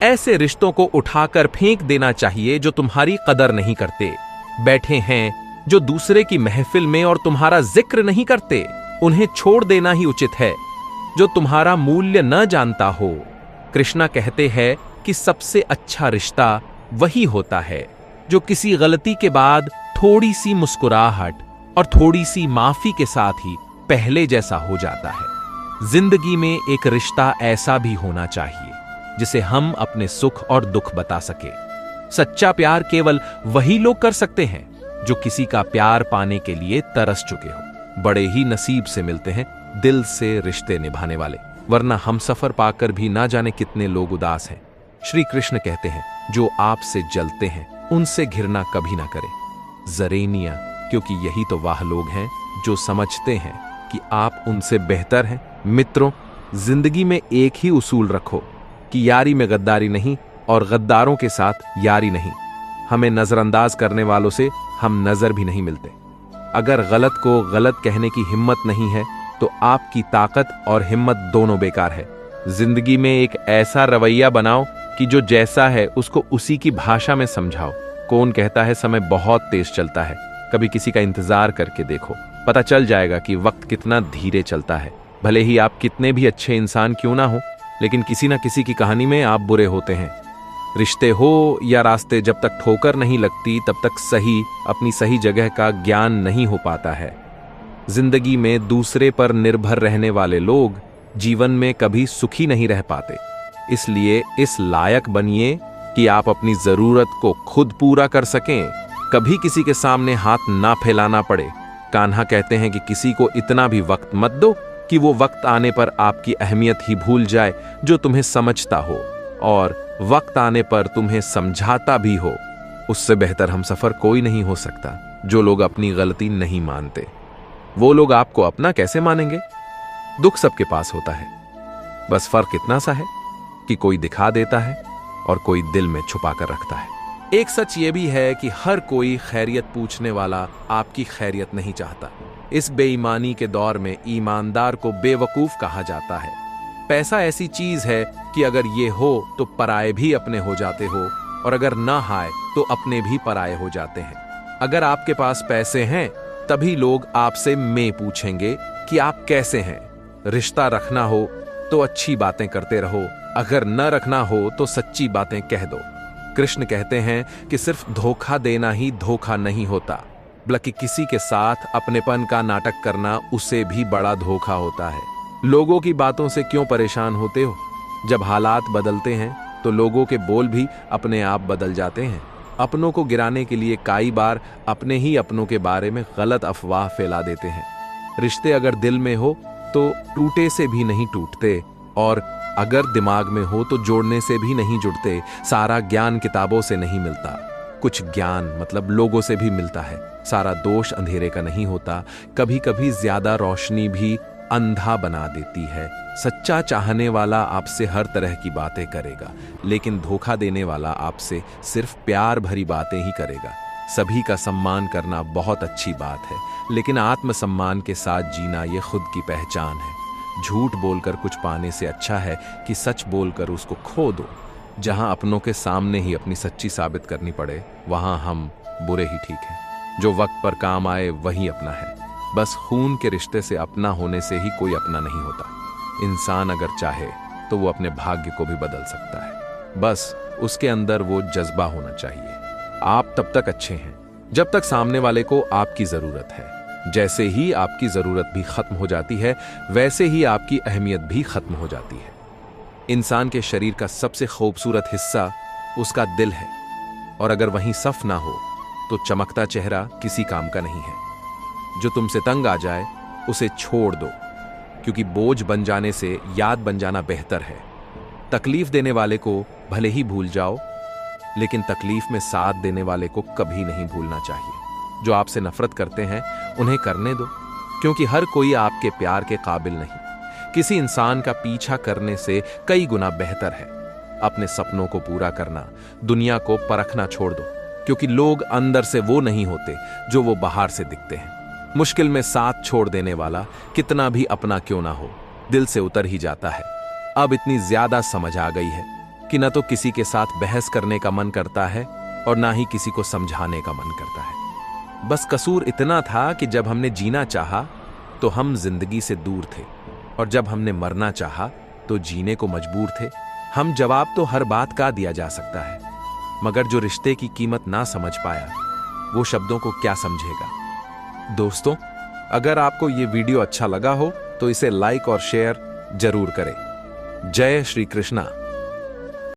ऐसे रिश्तों को उठाकर फेंक देना चाहिए जो तुम्हारी कदर नहीं करते। बैठे हैं जो दूसरे की महफिल में और तुम्हारा जिक्र नहीं करते, उन्हें छोड़ देना ही उचित है। जो तुम्हारा मूल्य न जानता हो, कृष्णा कहते हैं कि सबसे अच्छा रिश्ता वही होता है जो किसी गलती के बाद थोड़ी सी मुस्कुराहट और थोड़ी सी माफी के साथ ही पहले जैसा हो जाता है। जिंदगी में एक रिश्ता ऐसा भी होना चाहिए जिसे हम अपने सुख और दुख बता सके। सच्चा प्यार केवल वही लोग कर सकते हैं जो किसी का प्यार पाने के लिए तरस चुके हो। बड़े ही नसीब से मिलते हैं दिल से रिश्ते निभाने वाले, वरना हम सफर पाकर भी ना जाने कितने लोग उदास हैं। श्री कृष्ण कहते हैं, जो आपसे जलते हैं उनसे घृणा कभी ना करें। जरेनिया, क्योंकि यही तो वह लोग हैं जो समझते हैं कि आप उनसे बेहतर हैं। मित्रों, जिंदगी में एक ही उसूल रखो कि यारी में गद्दारी नहीं और गद्दारों के साथ यारी नहीं। हमें नजरअंदाज करने वालों से हम नजर भी नहीं मिलते। अगर गलत को गलत कहने की हिम्मत नहीं है तो आपकी ताकत और हिम्मत दोनों बेकार है। जिंदगी में एक ऐसा रवैया बनाओ कि जो जैसा है उसको उसी की भाषा में समझाओ। कौन कहता है समय बहुत तेज चलता है? कभी किसी का इंतजार करके देखो, पता चल जाएगा कि वक्त कितना धीरे चलता है। भले ही आप कितने भी अच्छे इंसान क्यों ना हो, लेकिन किसी ना किसी की कहानी में आप बुरे होते हैं। रिश्ते हो या रास्ते, जब तक ठोकर नहीं लगती तब तक सही अपनी सही जगह का ज्ञान नहीं हो पाता है। जिंदगी में दूसरे पर निर्भर रहने वाले लोग जीवन में कभी सुखी नहीं रह पाते। इसलिए इस लायक बनिए कि आप अपनी जरूरत को खुद पूरा कर सकें, कभी किसी के सामने हाथ ना फैलाना पड़े। कान्हा कहते हैं कि किसी को इतना भी वक्त मत दो कि वो वक्त आने पर आपकी अहमियत ही भूल जाए जो तुम्हें समझता हो, और वक्त आने पर तुम्हें समझाता भी हो। उससे बेहतर हम सफर कोई नहीं हो सकता। जो लोग अपनी गलती नहीं मानते, वो लोग आपको अपना कैसे मानेंगे? दुख सबके पास होता है, बस फर्क इतना सा है कि कोई दिखा देता है और कोई दिल में छुपा कर रखता है। एक सच ये भी है कि हर कोई खैरियत पूछने वाला आपकी खैरियत नहीं चाहता। इस बेईमानी के दौर में ईमानदार को बेवकूफ कहा जाता है। पैसा ऐसी चीज है कि अगर ये हो तो पराये भी अपने हो जाते हो, और अगर ना आए तो अपने भी पराये हो जाते हैं। अगर आपके पास पैसे हैं तभी लोग आपसे मैं पूछेंगे कि आप कैसे हैं। रिश्ता रखना हो तो अच्छी बातें करते रहो, अगर न रखना हो तो सच्ची बातें कह दो। कृष्ण कहते हैं कि सिर्फ धोखा देना ही धोखा नहीं होता, बल्कि किसी के साथ अपनेपन का नाटक करना उससे भी बड़ा धोखा होता है। लोगों की बातों से क्यों परेशान होते हो? जब हालात बदलते हैं तो लोगों के बोल भी अपने आप बदल जाते हैं। अपनों को गिराने के लिए कई बार अपने ही अपनों के बारे में गलत अफवाह फैला देते हैं। रिश्ते अगर दिल में हो तो टूटे से भी नहीं टूटते, और अगर दिमाग में हो तो जोड़ने से भी नहीं जुड़ते। सारा ज्ञान किताबों से नहीं मिलता, कुछ ज्ञान मतलब लोगों से भी मिलता है। सारा दोष अंधेरे का नहीं होता, कभी कभी ज्यादा रोशनी भी अंधा बना देती है। सच्चा चाहने वाला आपसे हर तरह की बातें करेगा, लेकिन धोखा देने वाला आपसे सिर्फ प्यार भरी बातें ही करेगा। सभी का सम्मान करना बहुत अच्छी बात है, लेकिन आत्मसम्मान के साथ जीना ये खुद की पहचान है। झूठ बोलकर कुछ पाने से अच्छा है कि सच बोलकर उसको खो दो। जहां अपनों के सामने ही अपनी सच्ची साबित करनी पड़े, वहां हम बुरे ही ठीक हैं। जो वक्त पर काम आए वही अपना है। बस खून के रिश्ते से अपना होने से ही कोई अपना नहीं होता। इंसान अगर चाहे तो वो अपने भाग्य को भी बदल सकता है, बस उसके अंदर वो जज्बा होना चाहिए। आप तब तक अच्छे हैं जब तक सामने वाले को आपकी जरूरत है। जैसे ही आपकी जरूरत भी खत्म हो जाती है, वैसे ही आपकी अहमियत भी खत्म हो जाती है। इंसान के शरीर का सबसे खूबसूरत हिस्सा उसका दिल है, और अगर वहीं सफ ना हो तो चमकता चेहरा किसी काम का नहीं है। जो तुमसे तंग आ जाए उसे छोड़ दो, क्योंकि बोझ बन जाने से याद बन जाना बेहतर है। तकलीफ देने वाले को भले ही भूल जाओ, लेकिन तकलीफ में साथ देने वाले को कभी नहीं भूलना चाहिए। जो आपसे नफरत करते हैं उन्हें करने दो, क्योंकि हर कोई आपके प्यार के काबिल नहीं। किसी इंसान का पीछा करने से कई गुना बेहतर है अपने सपनों को पूरा करना। दुनिया को परखना छोड़ दो, क्योंकि लोग अंदर से वो नहीं होते जो वो बाहर से दिखते हैं। मुश्किल में साथ छोड़ देने वाला कितना भी अपना क्यों ना हो, दिल से उतर ही जाता है। अब इतनी ज्यादा समझ आ गई है कि न तो किसी के साथ बहस करने का मन करता है और ना ही किसी को समझाने का मन करता है। बस कसूर इतना था कि जब हमने जीना चाहा तो हम जिंदगी से दूर थे, और जब हमने मरना चाहा तो जीने को मजबूर थे। हम जवाब तो हर बात का दिया जा सकता है, मगर जो रिश्ते की कीमत ना समझ पाया वो शब्दों को क्या समझेगा। दोस्तों, अगर आपको ये वीडियो अच्छा लगा हो तो इसे लाइक और शेयर जरूर करें। जय श्री कृष्णा।